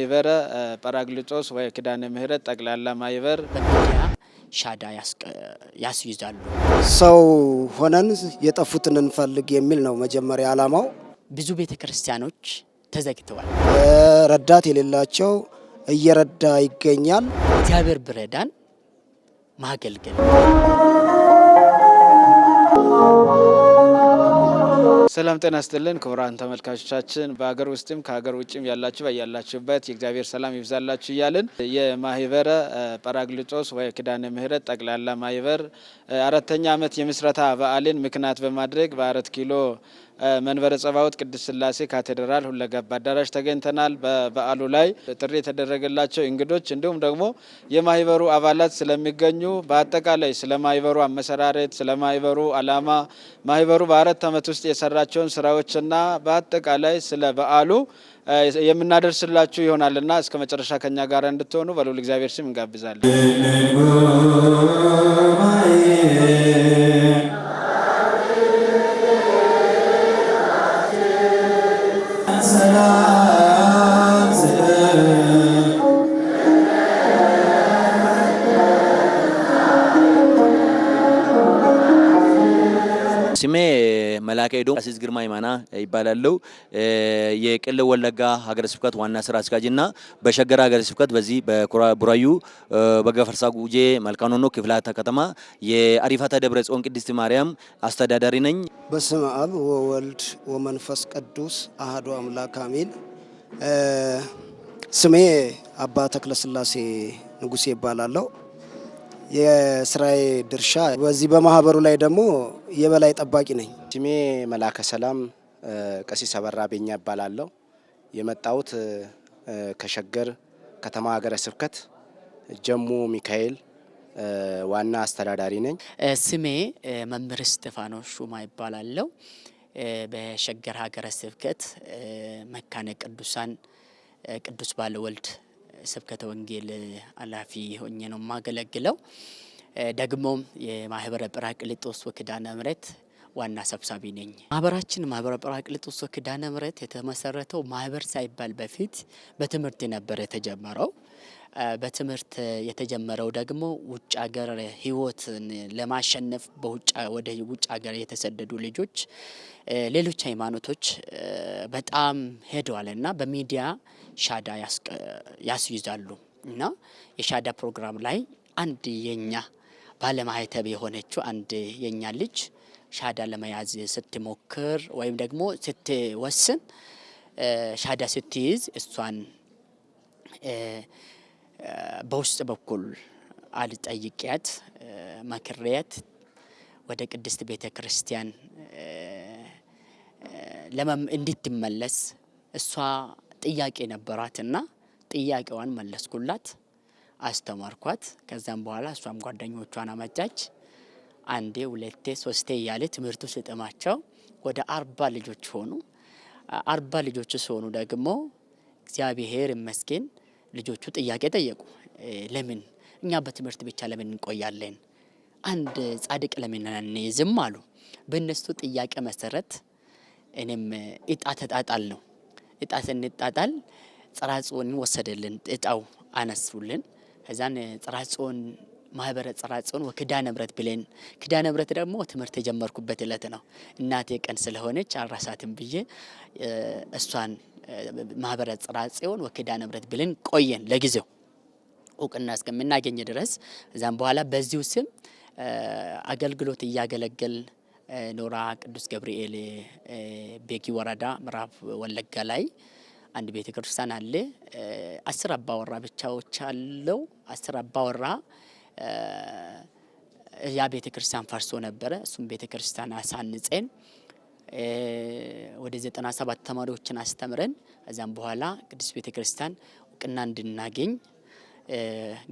የማህበረ ጳራቅሊጦስ ወይ ኪዳነ ምህረት ጠቅላላ ማህበር በሚዲያ ሻዳ ያስይዛሉ። ሰው ሆነን የጠፉትን እንፈልግ የሚል ነው መጀመሪያ ዓላማው። ብዙ ቤተክርስቲያኖች ተዘግተዋል። ረዳት የሌላቸው እየረዳ ይገኛል። እግዚአብሔር ብረዳን ማገልገል። ሰላም ጤና ይስጥልን ክቡራን ተመልካቾቻችን፣ በአገር ውስጥም ከሀገር ውጭም ያላችሁ በያላችሁበት የእግዚአብሔር ሰላም ይብዛላችሁ እያልን የማህበረ ጳራቅሊጦስ ወይ ኪዳነ ምህረት ጠቅላላ ማህበር አራተኛ ዓመት የምስረታ በዓልን ምክንያት በማድረግ በ4 ኪሎ መንበረ ጸባዖት ቅድስት ሥላሴ ካቴድራል ሁለገብ አዳራሽ ተገኝተናል። በበዓሉ ላይ ጥሪ የተደረገላቸው እንግዶች እንዲሁም ደግሞ የማህበሩ አባላት ስለሚገኙ በአጠቃላይ ስለ ማህበሩ አመሰራረት፣ ስለ ማህበሩ ዓላማ፣ ማህበሩ በ4 ዓመት ውስጥ የሰራቸውን ስራዎችና በአጠቃላይ ስለ በዓሉ የምናደርስላችሁ ይሆናልና እስከ መጨረሻ ከኛ ጋር እንድትሆኑ በልዑል እግዚአብሔር ስም እንጋብዛለን። ስሜ መላከ ኤዶም ቀሲስ ግርማ ይማና ይባላል። የቄለ ወለጋ ሀገረ ስብከት ዋና ስራ አስኪያጅና በሸገር ሀገረ ስብከት በዚህ በቡራዩ በገፈርሳ ጉጄ መልካኖኖ ክፍላተ ከተማ የአሪፋታ ደብረ ጽዮን ቅድስት ማርያም አስተዳዳሪ ነኝ። በስመ አብ ወወልድ ወመንፈስ ቅዱስ አሐዱ አምላክ አሜን። ስሜ አባ ተክለ ሥላሴ ንጉሴ ይባላል። የስራዬ ድርሻ በዚህ በማህበሩ ላይ ደግሞ የበላይ ጠባቂ ነኝ። ስሜ መላከ ሰላም ቀሲስ አበራ ቤኛ ይባላል። የመጣሁት ከሸገር ከተማ ሀገረ ስብከት ጀሙ ሚካኤል ዋና አስተዳዳሪ ነኝ። ስሜ መምህር እስጢፋኖስ ሹማ ይባላል። በሸገር ሀገረ ስብከት መካነ ቅዱሳን ቅዱስ ባለወልድ ስብከተ ወንጌል ኃላፊ ሆኜ ነው የማገለግለው። ደግሞ የማህበረ ጳራቅሊጦስ ወኪዳነ ምህረት ዋና ሰብሳቢ ነኝ። ማህበራችን ማህበረ ጳራቅሊጦስ ወኪዳነ ምህረት የተመሰረተው ማህበር ሳይባል በፊት በትምህርት ነበር የተጀመረው። በትምህርት የተጀመረው ደግሞ ውጭ ሀገር ህይወትን ለማሸነፍ ወደ ውጭ ሀገር የተሰደዱ ልጆች ሌሎች ሃይማኖቶች በጣም ሄደዋልና በሚዲያ ሻዳ ያስይዛሉ እና የሻዳ ፕሮግራም ላይ አንድ የኛ ባለማህተብ የሆነችው አንድ የኛ ልጅ ሻዳ ለመያዝ ስትሞክር ወይም ደግሞ ስትወስን ሻዳ ስትይዝ እሷን በውስጥ በኩል አልጠይቂያት መክሬያት ወደ ቅድስት ቤተክርስቲያን እንድትመለስ እሷ ጥያቄ ነበራትና ጥያቄዋን መለስኩላት፣ አስተማርኳት። ከዛም በኋላ እሷም ጓደኞቿን አመጣች። አንዴ ሁለቴ ሶስቴ እያለ ትምህርቱ ሲጥማቸው ወደ 40 ልጆች ሆኑ። 40 ልጆች ሲሆኑ ደግሞ እግዚአብሔር ይመስገን ልጆቹ ጥያቄ ጠየቁ። ለምን እኛ በትምህርት ብቻ ለምን እንቆያለን? አንድ ጻድቅ ለምን አንይዝም አሉ። በእነሱ ጥያቄ መሰረት እኔም እጣ ተጣጣል ነው። እጣ ስንጣጣል ጽራጽዮን ወሰደልን። እጣው አነሱልን። ከዛን ጽራጽዮን ማህበረ ጽራጽዮን ወኪዳነ ምህረት ብለን ኪዳነ ምህረት ደግሞ ትምህርት የጀመርኩበት ዕለት ነው። እናቴ ቀን ስለሆነች አልራሳትም ብዬ እሷን ማህበረ ጽራጽዮን ወኪዳነ ምህረት ብለን ቆየን ለጊዜው እውቅና እስከምናገኝ ድረስ። እዛም በኋላ በዚሁ ስም አገልግሎት እያገለገል ኖራ ቅዱስ ገብርኤል ቤጊ ወረዳ ምዕራብ ወለጋ ላይ አንድ ቤተክርስቲያን አለ። 10 አባወራ ብቻዎች አለው። 10 አባወራ ያ ቤተክርስቲያን ፈርሶ ነበረ። እሱም ቤተክርስቲያን አሳንጸን ወደ 97 ተማሪዎችን አስተምረን እዛም በኋላ ቅዱስ ቤተክርስቲያን እውቅና እንድናገኝ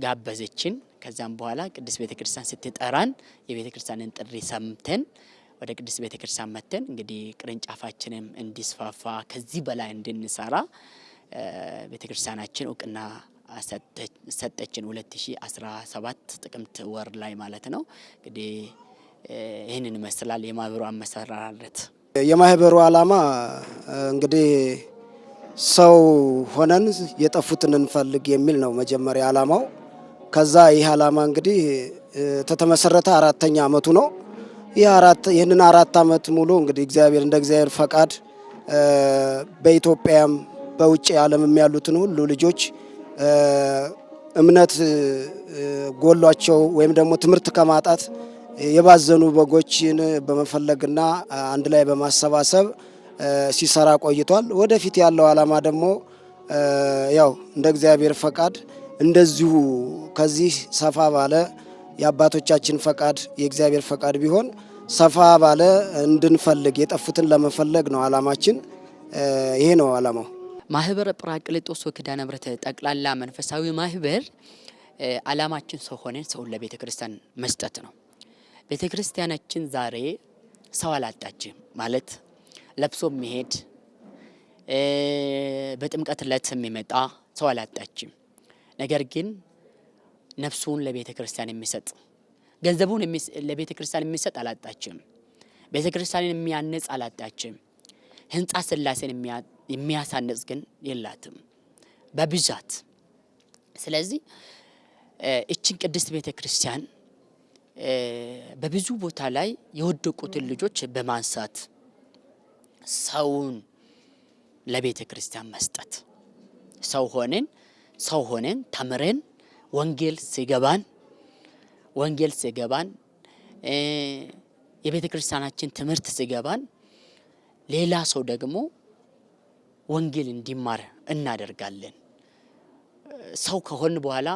ጋበዘችን። ከዛም በኋላ ቅዱስ ቤተክርስቲያን ስትጠራን የቤተክርስቲያንን ጥሪ ሰምተን ወደ ቅዱስ ቤተክርስቲያን መተን እንግዲህ ቅርንጫፋችንም እንዲስፋፋ ከዚህ በላይ እንድንሰራ ቤተክርስቲያናችን እውቅና ሰጠችን 2017 ጥቅምት ወር ላይ ማለት ነው። እንግዲህ ይህንን ይመስላል የማህበሩ አመሰራረት። የማህበሩ ዓላማ እንግዲህ ሰው ሆነን የጠፉትን እንፈልግ የሚል ነው መጀመሪያ ዓላማው። ከዛ ይህ ዓላማ እንግዲህ ተተመሰረተ 4ኛ ዓመቱ ነው። ይህንን 4 ዓመት ሙሉ እንግዲህ እግዚአብሔር እንደ እግዚአብሔር ፈቃድ በኢትዮጵያም በውጭ ዓለምም ያሉትን ሁሉ ልጆች እምነት ጎሏቸው ወይም ደግሞ ትምህርት ከማጣት የባዘኑ በጎችን በመፈለግና አንድ ላይ በማሰባሰብ ሲሰራ ቆይቷል። ወደፊት ያለው ዓላማ ደግሞ ያው እንደ እግዚአብሔር ፈቃድ እንደዚሁ ከዚህ ሰፋ ባለ የአባቶቻችን ፈቃድ የእግዚአብሔር ፈቃድ ቢሆን ሰፋ ባለ እንድንፈልግ የጠፉትን ለመፈለግ ነው ዓላማችን። ይሄ ነው ዓላማው። ማህበረ ጰራቅሊጦስ ወኪዳነ ምሕረት ጠቅላላ መንፈሳዊ ማህበር ዓላማችን ሰው ሆነን ሰውን ለቤተ ክርስቲያን መስጠት ነው። ቤተ ክርስቲያናችን ዛሬ ሰው አላጣችም ማለት ለብሶ የሚሄድ በጥምቀት ዕለት የሚመጣ ሰው አላጣችም። ነገር ግን ነፍሱን ለቤተ ክርስቲያን የሚሰጥ ገንዘቡን ለቤተ ክርስቲያን የሚሰጥ አላጣችም። ቤተ ክርስቲያንን የሚያነጽ አላጣችም። ህንጻ ስላሴን የሚያሳነጽ ግን የላትም በብዛት። ስለዚህ እችን ቅድስት ቤተ ክርስቲያን በብዙ ቦታ ላይ የወደቁትን ልጆች በማንሳት ሰውን ለቤተ ክርስቲያን መስጠት ሰው ሆነን ተምረን ወንጌል ሲገባን የቤተ ክርስቲያናችን ትምህርት ሲገባን ሌላ ሰው ደግሞ ወንጌል እንዲማር እናደርጋለን። ሰው ከሆን በኋላ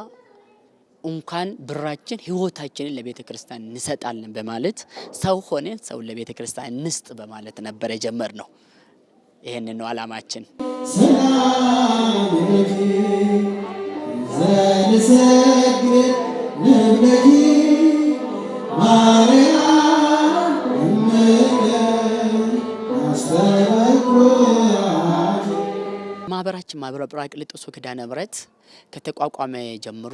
እንኳን ብራችን ህይወታችንን ለቤተ ክርስቲያን እንሰጣለን በማለት ሰው ሆነን ሰው ለቤተ ክርስቲያን እንስጥ በማለት ነበር የጀመርነው። ይሄንን ነው ዓላማችን። ማህበራችን ማህበረ ጰራቅሊጦስ ወኪዳነ ምሕረት ከተቋቋመ ጀምሮ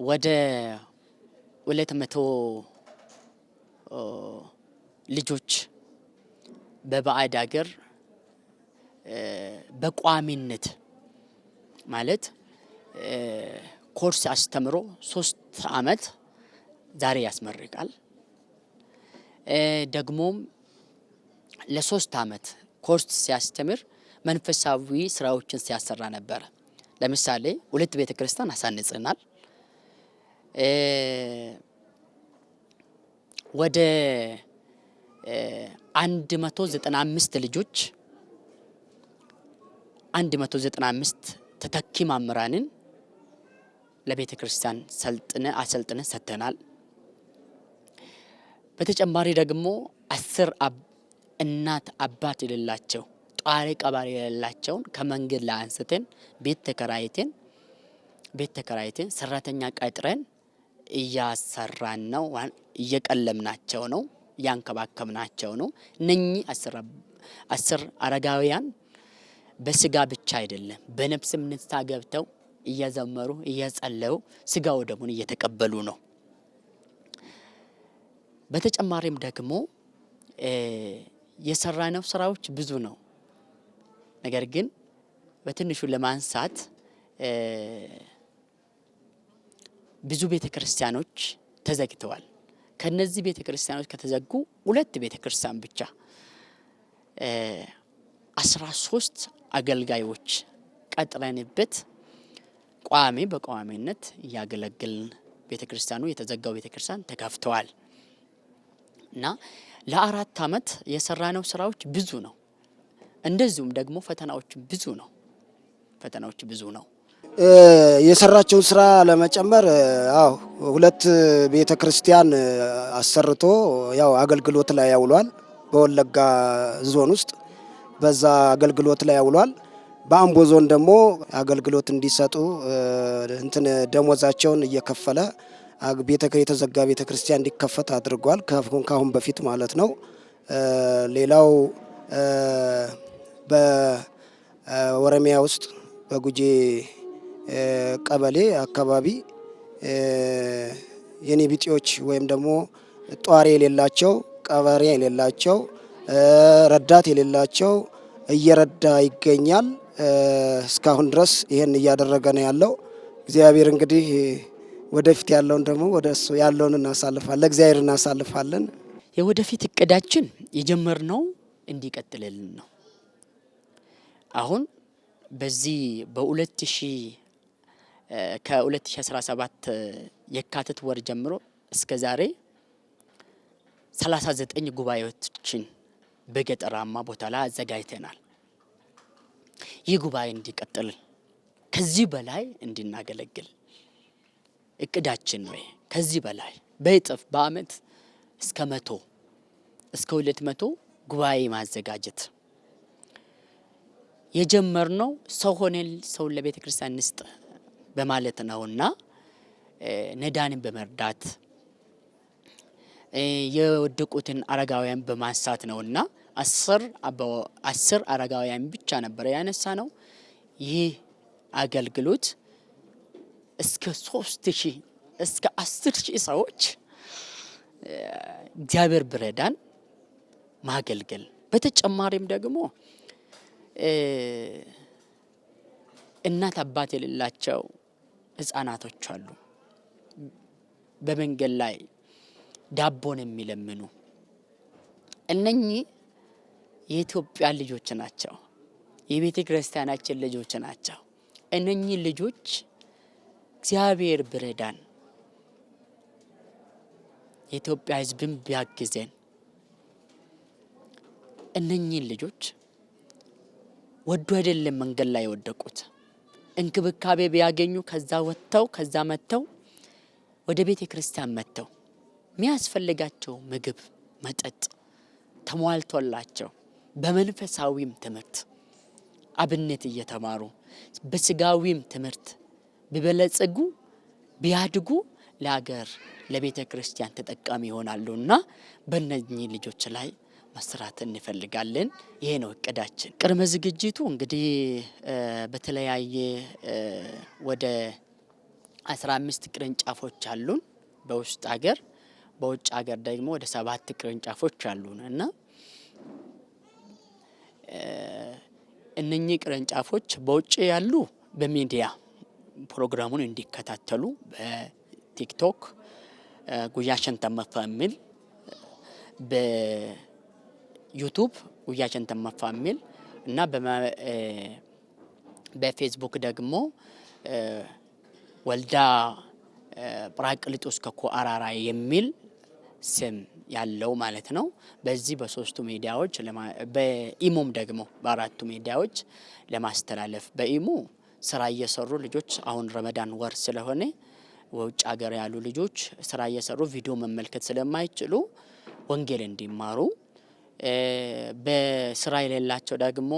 ወደ 200 ልጆች በባዕድ ሀገር በቋሚነት ማለት ኮርስ አስተምሮ 3 ዓመት ዛሬ ያስመርቃል። ደግሞም ለ3 ዓመት ኮርስ ሲያስተምር መንፈሳዊ ስራዎችን ሲያሰራ ነበር። ለምሳሌ 2 ቤተ ክርስቲያን አሳንጸናል። ወደ 195 ልጆች 195 ተተኪ መምህራንን ለቤተ ክርስቲያን አሰልጥነ ሰጥተናል። በተጨማሪ ደግሞ 10 እናት አባት የሌላቸው ጧሪ ቀባሪ የሌላቸውን ከመንገድ ላይ አንስተን ቤት ተከራይተን ሰራተኛ ቀጥረን እያሰራን ነው፣ እየቀለምናቸው ነው፣ እያንከባከብናቸው ነው። እነኚህ 10 አረጋውያን በስጋ ብቻ አይደለም በነፍስም ንስሐ ገብተው እየዘመሩ እየጸለዩ ስጋው ደሙን እየተቀበሉ ነው። በተጨማሪም ደግሞ የሰራነው ስራዎች ብዙ ነው። ነገር ግን በትንሹ ለማንሳት ብዙ ቤተክርስቲያኖች ተዘግተዋል። ከነዚህ ቤተክርስቲያኖች ከተዘጉ 2 ቤተክርስቲያን ብቻ 13 አገልጋዮች ቀጥረንበት በቋሚነት እያገለገልን ቤተክርስቲያኑ የተዘጋው ቤተክርስቲያን ተከፍተዋል እና ለ4 ዓመት የሰራነው ስራዎች ብዙ ነው። እንደዚሁም ደግሞ ፈተናዎች ብዙ ነው። የሰራቸውን ስራ ለመጨመር 2 ቤተ ክርስቲያን አሰርቶ ያው አገልግሎት ላይ ያውሏል። በወለጋ ዞን ውስጥ በዛ አገልግሎት ላይ ያውሏል። በአምቦ ዞን ደግሞ አገልግሎት እንዲሰጡ ደሞዛቸውን እየከፈለ የተዘጋ ቤተ ክርስቲያን እንዲከፈት አድርጓል። ካሁን በፊት ማለት ነው። ሌላው በኦሮሚያ ውስጥ በጉጄ ቀበሌ አካባቢ የኔ ቢጤዎች ወይም ደግሞ ጧሪ የሌላቸው ቀበሬ የሌላቸው ረዳት የሌላቸው እየረዳ ይገኛል። እስካሁን ድረስ ይሄን እያደረገ ነው ያለው። እግዚአብሔር እንግዲህ ወደፊት ያለውን ደግሞ ወደሱ ያለውን እናሳልፋለን፣ እግዚአብሔር እናሳልፋለን። የወደፊት እቅዳችን የጀመርነው እንዲቀጥልልን ነው። አሁን በዚህ ከ2017 የካቲት ወር ጀምሮ እስከ ዛሬ 39 ጉባኤዎችን በገጠራማ ቦታ ላይ አዘጋጅተናል። ይህ ጉባኤ እንዲቀጥል ከዚህ በላይ እንድናገለግል እቅዳችን ነው። ከዚህ በላይ በእጥፍ በአመት እስከ 100 እስከ 200 ጉባኤ ማዘጋጀት የጀመርነው ሰው ሆነን ሰው ለቤተ ክርስቲያን እንስጥ በማለት ነውና ነዳንን በመርዳት የወደቁትን አረጋውያን በማንሳት ነውና 10 አረጋውያን ብቻ ነበር ያነሳ ነው። ይህ አገልግሎት እስከ 3000 እስከ 10000 ሰዎች እግዚአብሔር ብረዳን ማገልገል። በተጨማሪም ደግሞ እናት አባት የሌላቸው ህፃናቶች አሉ። በመንገድ ላይ ዳቦን የሚለምኑ እነኚህ የኢትዮጵያ ልጆች ናቸው። የቤተ ክርስቲያናችን ልጆች ናቸው። እነኚህ ልጆች እግዚአብሔር ብረዳን የኢትዮጵያ ህዝብን ቢያግዘን እነኚህ ልጆች ወዶ አይደለም መንገድ ላይ የወደቁት እንክብካቤ ቢያገኙ ከዛ ወጥተው ከዛ መጥተው ወደ ቤተ ክርስቲያን መጥተው የሚያስፈልጋቸው ምግብ መጠጥ ተሟልቶላቸው በመንፈሳዊም ትምህርት አብነት እየተማሩ በስጋዊም ትምህርት ቢበለጽጉ ቢያድጉ ለሀገር ለቤተ ክርስቲያን ተጠቃሚ ይሆናሉና በእነኚህ ልጆች ላይ መስራት እንፈልጋለን። ይሄ ነው እቅዳችን። ቅድመ ዝግጅቱ እንግዲህ በተለያየ ወደ 15 ቅርንጫፎች አሉን በውስጥ ሀገር፣ በውጭ ሀገር ደግሞ ወደ 7 ቅርንጫፎች አሉን እና እነኚህ ቅርንጫፎች በውጭ ያሉ በሚዲያ ፕሮግራሙን እንዲከታተሉ በቲክቶክ ጉያሸን ተመፋ የሚል በዩቲዩብ ጉያሸን ተመፋ የሚል እና በፌስቡክ ደግሞ ወልዳ ጰራቅሊጦስ ከኮአራራ የሚል ስም ያለው ማለት ነው። በዚህ በሶስቱ ሚዲያዎች በኢሞም ደግሞ በአራቱ ሚዲያዎች ለማስተላለፍ በኢሞ ስራ እየሰሩ ልጆች አሁን ረመዳን ወር ስለሆነ ወውጭ ሀገር ያሉ ልጆች ስራ እየሰሩ ቪዲዮ መመልከት ስለማይችሉ ወንጌል እንዲማሩ በስራ የሌላቸው ደግሞ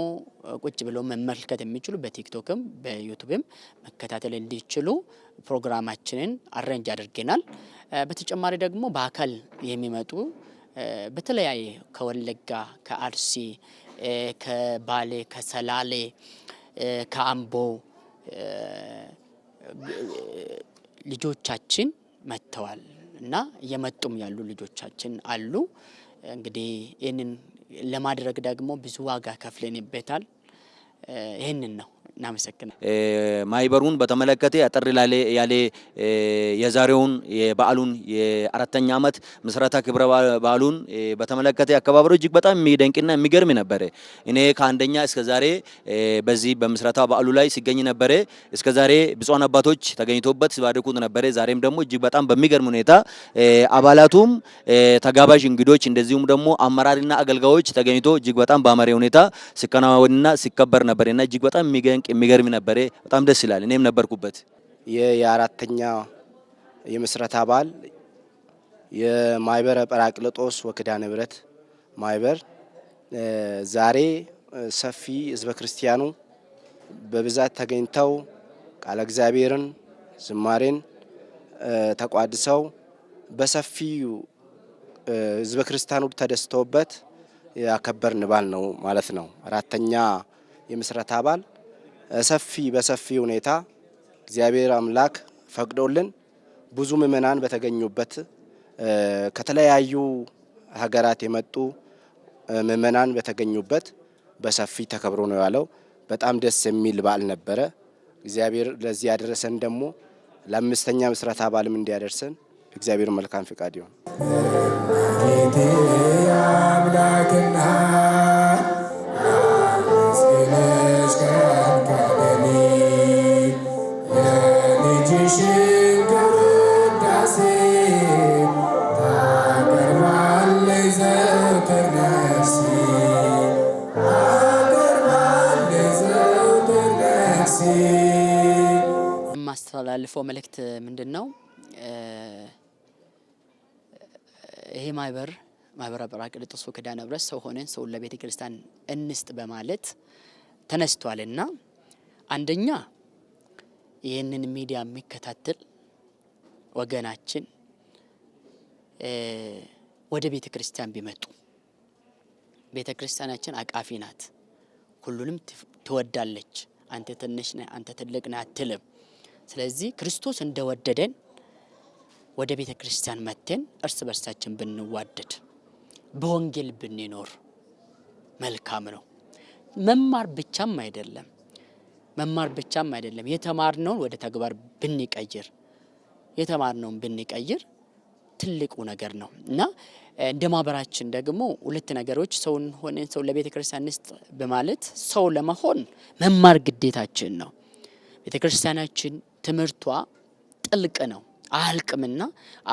ቁጭ ብለው መመልከት የሚችሉ በቲክቶክም በዩቲዩብም መከታተል እንዲችሉ ፕሮግራማችንን አሬንጅ አድርገናል። በተጨማሪ ደግሞ በአካል የሚመጡ በተለያየ ከወለጋ፣ ከአርሲ፣ ከባሌ፣ ከሰላሌ፣ ከአምቦ ልጆቻችን መጥተዋል እና እየመጡም ያሉ ልጆቻችን አሉ። እንግዲህ ይህንን ለማድረግ ደግሞ ብዙ ዋጋ ከፍለንበታል። ይህንን ነው። እናመሰግናለን። ማህበሩን በተመለከተ አጠር ያለ የዛሬውን የበዓሉን የ4ኛ ዓመት ምስረታ ክብረ በዓሉን በተመለከተ አከባበሩ እጅግ በጣም የሚደንቅና የሚገርም ነበር። እኔ ከአንደኛ እስከ ዛሬ በዚህ በምስረታ በዓሉ ላይ ሲገኝ ነበር። እስከ ዛሬ ብፁዓን አባቶች ተገኝቶበት ሲባርኩት ነበር። ዛሬም ደግሞ እጅግ በጣም በሚገርም ሁኔታ አባላቱም ተጋባዥ እንግዶች እንደዚሁም ደግሞ አመራርና አገልጋዮች ተገኝቶ እጅግ በጣም በአማረ ሁኔታ ሲከናወንና ሲከበር ነበርና እጅግ በጣም የሚገርም ነበር። በጣም ደስ ይላል። እኔም ነበርኩበት። የ4ኛ የምስረታ በዓል የማህበረ ጰራቅሊጦስ ወኪዳነ ምሕረት ማህበር ዛሬ ሰፊ ህዝበ ክርስቲያኑ በብዛት ተገኝተው ቃለ እግዚአብሔርን ዝማሬን ተቋድሰው በሰፊው ህዝበ ክርስቲያኑ ተደስተውበት ያከበርን በዓል ነው ማለት ነው። 4ኛ የምስረታ በዓል በሰፊ ሁኔታ እግዚአብሔር አምላክ ፈቅዶልን ብዙ ምእመናን በተገኙበት ከተለያዩ ሀገራት የመጡ ምእመናን በተገኙበት በሰፊ ተከብሮ ነው ያለው። በጣም ደስ የሚል በዓል ነበረ። እግዚአብሔር ለዚህ ያደረሰን ደግሞ ለአምስተኛ ምስረታ በዓልም እንዲያደርሰን እግዚአብሔር መልካም ፍቃድ ይሁን። የማስተላልፈው መልእክት ምንድነው? ይሄ ማህበረ ጰራቅሊጦስ ወኪዳነ ምሕረት ሰው ሆነን ሰውን ለቤተ ክርስቲያን እንስጥ በማለት ተነስቷልና አንደኛ ይህንን ሚዲያ የሚከታተል ወገናችን ወደ ቤተ ክርስቲያን ቢመጡ፣ ቤተ ክርስቲያናችን አቃፊ ናት፣ ሁሉንም ትወዳለች። አንተ ትንሽ ነህ አንተ ትልቅ ነህ አትልም። ስለዚህ ክርስቶስ እንደወደደን ወደ ቤተ ክርስቲያን መተን እርስ በርሳችን ብንዋደድ በወንጌል ብንኖር መልካም ነው። መማር ብቻም አይደለም የተማርነውን ወደ ተግባር ብንቀይር ትልቁ ነገር ነው እና እንደ ማህበራችን ደግሞ ሁለት ነገሮች ሰውን ሆነን ሰው ለቤተ ክርስቲያን እንስጥ በማለት ሰው ለመሆን መማር ግዴታችን ነው። ቤተ ክርስቲያናችን ትምህርቷ ጥልቅ ነው አልቅምና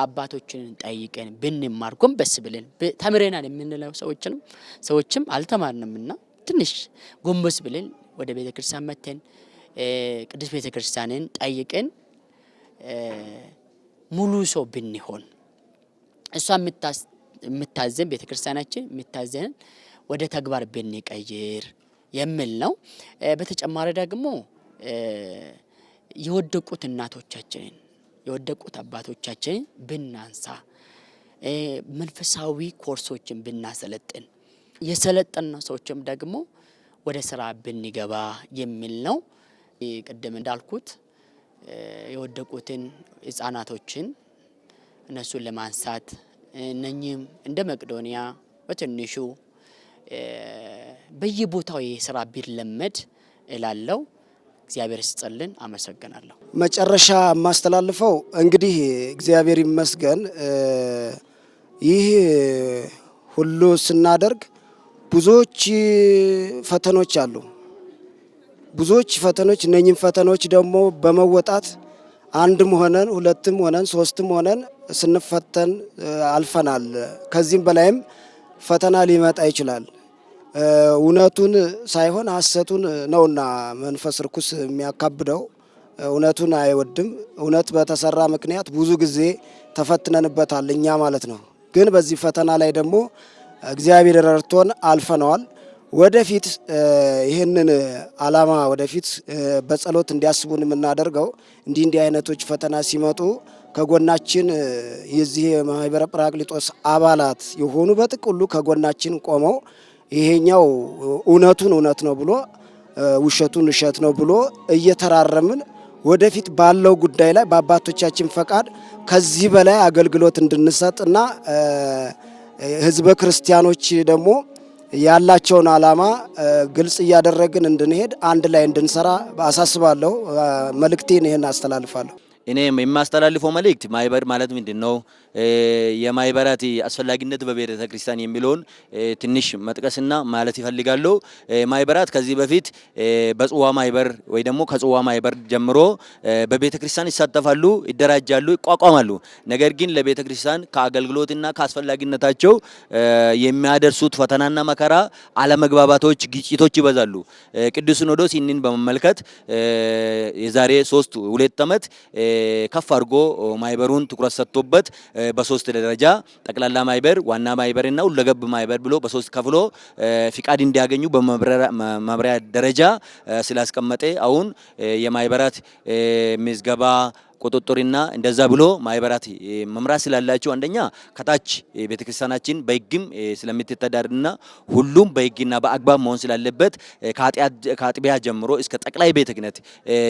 አባቶችን ጠይቀን ብንማር ጎንበስ ብለን ተምረናል የምንለው ሰዎችም አልተማርንምና ትንሽ ጎንበስ ብለን ወደ ቤተ ክርስቲያን መተን ቅዱስ ቤተ ክርስቲያንን ጠይቀን ሙሉ ሰው ብንሆን እሷ የምታዘን ቤተ ክርስቲያናችን የምታዘን ወደ ተግባር ብንቀይር የሚል ነው። በተጨማሪ ደግሞ የወደቁት እናቶቻችንን የወደቁት አባቶቻችንን ብናንሳ፣ መንፈሳዊ ኮርሶችን ብናሰለጥን፣ የሰለጠኑ ሰዎችም ደግሞ ወደ ስራ ብንገባ የሚል ነው። ቅድም እንዳልኩት የወደቁትን ህፃናቶችን እነሱን ለማንሳት እነኚህም እንደ መቄዶንያ በትንሹ በየቦታው የስራ ቢለመድ እላለሁ። እግዚአብሔር ይስጥልን። አመሰግናለሁ። መጨረሻ የማስተላልፈው እንግዲህ እግዚአብሔር ይመስገን ይህ ሁሉ ስናደርግ ብዙዎች ፈተኖች አሉ። እነኚህን ፈተኖች ደግሞ በመወጣት አንድም ሆነን ሁለትም ሆነን ሶስትም ሆነን ስንፈተን አልፈናል። ከዚህም በላይም ፈተና ሊመጣ ይችላል። እውነቱን ሳይሆን ሐሰቱን ነውና መንፈስ ርኩስ የሚያካብደው እውነቱን አይወድም። እውነት በተሰራ ምክንያት ብዙ ጊዜ ተፈትነንበታል እኛ ማለት ነው። ግን በዚህ ፈተና ላይ ደግሞ እግዚአብሔር ረድቶን አልፈነዋል። ወደፊት ይህንን ዓላማ ወደፊት በጸሎት እንዲያስቡን የምናደርገው እንዲህ አይነቶች ፈተና ሲመጡ ከጎናችን የዚህ ማህበረ ጰራቅሊጦስ አባላት የሆኑ በጥቅሉ ከጎናችን ቆመው ይሄኛው እውነቱን እውነት ነው ብሎ ውሸቱን ውሸት ነው ብሎ እየተራረምን ወደፊት ባለው ጉዳይ ላይ በአባቶቻችን ፈቃድ ከዚህ በላይ አገልግሎት እንድንሰጥና ህዝበ ክርስቲያኖች ደግሞ ያላቸውን ዓላማ ግልጽ እያደረግን እንድንሄድ አንድ ላይ እንድንሰራ አሳስባለሁ። መልእክቴን ይሄን አስተላልፋለሁ። እኔ የማስተላልፈው መልእክት ማህበር ማለት ምንድነው? የማህበራት አስፈላጊነት በቤተ ክርስቲያን የሚለውን ትንሽ መጥቀስና ማለት ይፈልጋሉ። ማህበራት ከዚህ በፊት በጽዋ ማህበር ወይ ደግሞ ከጽዋ ማህበር ጀምሮ በቤተ ክርስቲያን ይሳተፋሉ፣ ይደራጃሉ፣ ይቋቋማሉ። ነገር ግን ለቤተ ክርስቲያን ከአገልግሎትና ከአስፈላጊነታቸው የሚያደርሱት ፈተናና መከራ፣ አለመግባባቶች፣ ግጭቶች ይበዛሉ። ቅዱስ ሲኖዶስ ይህንን በመመልከት የዛሬ 2 ዓመት ከፍ አድርጎ ማህበሩን ትኩረት ሰጥቶበት በሶስት ደረጃ ጠቅላላ ማህበር፣ ዋና ማህበርና ሁለገብ ማህበር ብሎ በሶስት ከፍሎ ፍቃድ እንዲያገኙ በመምሪያ ደረጃ ስላስቀመጠ አሁን የማህበራት ምዝገባ ቁጥጥርና እንደዛ ብሎ ማህበራት መምራት ስላላቸው አንደኛ ከታች ቤተክርስቲያናችን በሕግም ስለምትተዳደርና ሁሉም በሕግና በአግባብ መሆን ስላለበት ከአጥቢያ ጀምሮ እስከ ጠቅላይ ቤተ ክህነት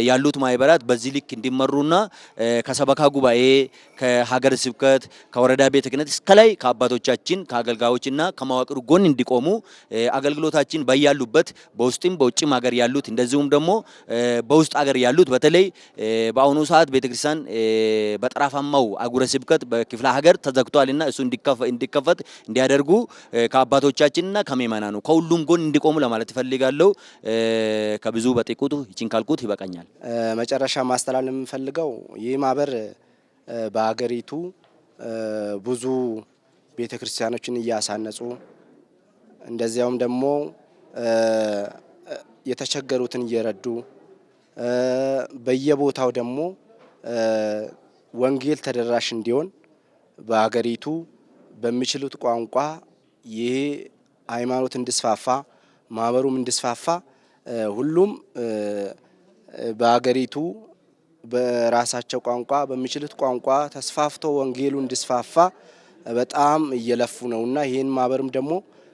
ያሉት ማህበራት በዚህ ልክ እንዲመሩና ከሰበካ ጉባኤ ከሀገረ ስብከት ከወረዳ ቤተ ክህነት እስከ ላይ ከአባቶቻችን ከአገልጋዮችና ከመዋቅሩ ጎን እንዲቆሙ አገልግሎታችን በያሉበት በውስጥም በውጭም ሀገር ያሉት እንደዚሁም ደግሞ በውስጥ ሀገር ያሉት በተለይ በአሁኑ ሰዓት ቤተክርስቲያን በጠራፋማው አህጉረ ስብከት በክፍለ ሀገር ተዘግቷልና እሱ እንዲከፈት እንዲያደርጉ ከአባቶቻችንና ከምእመናኑ ከሁሉም ጎን እንዲቆሙ ለማለት እፈልጋለሁ። ከብዙ በጥቂቱ ይችን ካልኩት ይበቃኛል። መጨረሻ ማስተላለፍ የምፈልገው ይህ ማህበር በሀገሪቱ ብዙ ቤተክርስቲያኖችን እያሳነጹ እንደዚያውም ደግሞ የተቸገሩትን እየረዱ በየቦታው ደግሞ ወንጌል ተደራሽ እንዲሆን በሀገሪቱ በሚችሉት ቋንቋ ይሄ ሃይማኖት እንዲስፋፋ ማህበሩም እንዲስፋፋ ሁሉም በሀገሪቱ በራሳቸው ቋንቋ በሚችሉት ቋንቋ ተስፋፍቶ ወንጌሉ እንዲስፋፋ በጣም እየለፉ ነውና ይሄን ማህበርም ደግሞ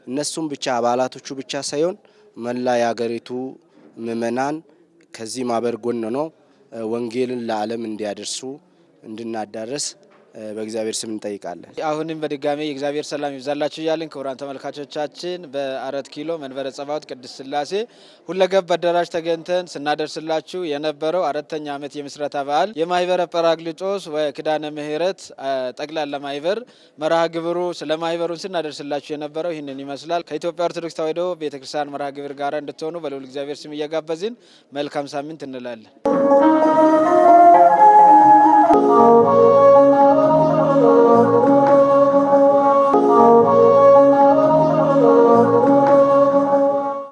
እነሱም ብቻ አባላቶቹ ብቻ ሳይሆን መላ የሀገሪቱ ምእመናን ከዚህ ማህበር ጎን ነው ወንጌልን ለዓለም እንዲያደርሱ እንድናዳርስ በእግዚአብሔር ስም እንጠይቃለን። አሁንም በድጋሚ የእግዚአብሔር ሰላም ይብዛላችሁ እያልን ክቡራን ተመልካቾቻችን በ4 ኪሎ መንበረ ጸባዖት ቅድስት ሥላሴ ሁለገብ አዳራሽ ተገኝተን ስናደርስላችሁ የነበረው 4ኛ ዓመት የምስረታ በዓል የማህበረ ጰራቅሊጦስ ወኪዳነ ምህረት ጠቅላላ ማህበር መርሃ ግብሩ ስለ ማህበሩን ስናደርስላችሁ የነበረው ይህንን ይመስላል። ከኢትዮጵያ ኦርቶዶክስ ተዋሕዶ ቤተክርስቲያን መርሃ ግብር ጋር እንድትሆኑ በልዑል እግዚአብሔር ስም እየጋበዝን መልካም ሳምንት እንላለን።